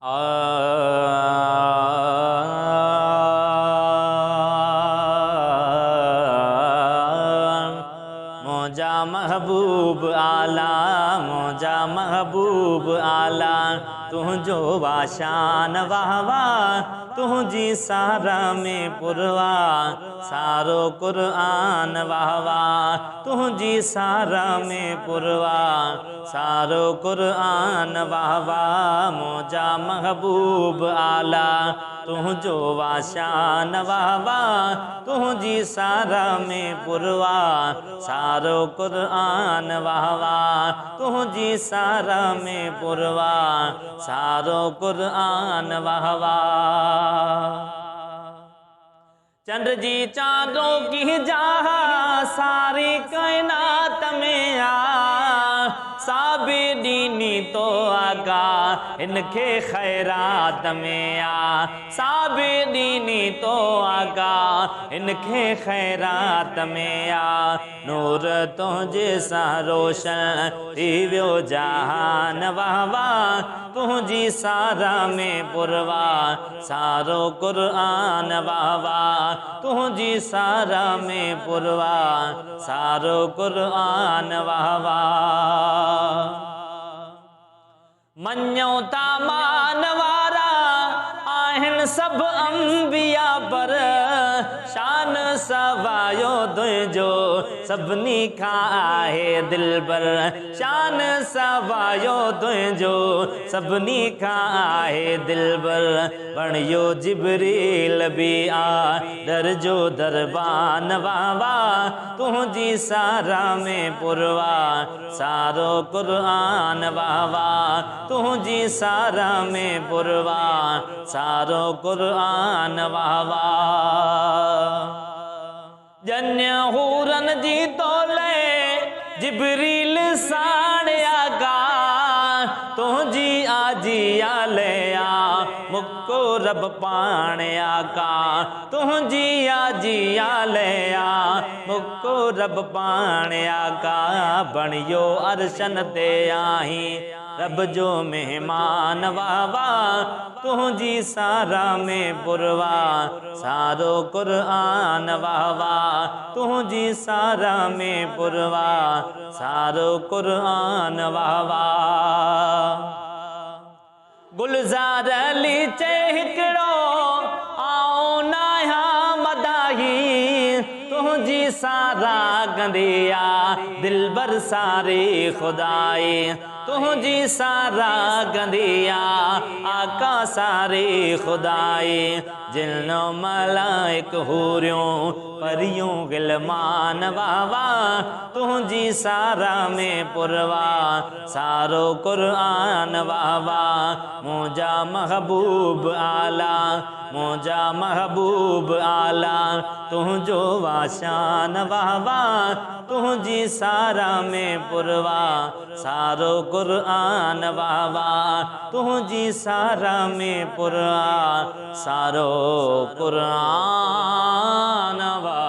मौजा महबूब आला, मौजा महबूब आला, तुझो वाशान वाह वाह, तुझी सारा में पुरवा, सारो कुरान वाह वाह, तुझी सारा में पुरवा, सारो कुरान वाह वाह। मौजा महबूब आला, तुझो वाशान वाह वाह, तुझी सारा में पुरवा, सारो कुरान वाह वाह, तुझी सारा में पुरवा, सारो कुरान वाह वाह। चंद्र जी चांदों की जहा सारी कायनात में आ, साबे दीनी तो आगा इनके खैरात में आ, साबे दीनी तो आगा इनके खैरात में आ। नूर तो जैसा रोशन दिव्यो जहान वाह वाह, तुझी सारा में पुरवा, सारो कुरान वाह वाह, तुझी सारा में पुरवा, सारो कुरान वाह वाह। मन्यो ता मानवारा आहिन सब अंबिया पर, शान सवायो तुझो सभनी खा आहे दिल पर, शान सवायो तुझो सभनी खा आहे दिल पर। बणियो जिब्रील भी आ दरजो दरबान वाह वाह, तुझी सारा में पुरवा, सारो कुरान वाह वाह, तुझी सारा में पुरवा, सारो कुरान वाह वाह। जन्य हूरन जी तोले जिब्रील साड़े आगा, तुझी आजी आले आ मुक्को रब पाने आका, तुझी आजी आले आ मुक्को रब पाने आका। बणियो अरशन ते आही रब जो मेहमान वाह वाह, तुझी सारा में पुरवा, सारो कुरान वाह वाह, तुझी सारा में पुरवा, सारो कुरान वाह वाह। गुलजार अली चे हिकड़ो आओ नाया मदाही, तुझी सारा गंदिया दिल बर सारी खुदाई, तुझी सारा गंदिया आका सारी खुदाई। जिन्नो मलाइक हूरियों परियों गिलमान वाह वाह, तुझी सारा में पुरवा, सारो कुरान वाह वाह। मौजा महबूब आला, मौजा महबूब आला, तुझो वाशान वाह वाह, तुझी सारा में पुरवा, सारो कुरान वाह वाह, तुझी सारा में पुरवा, सारो कुरान वाह।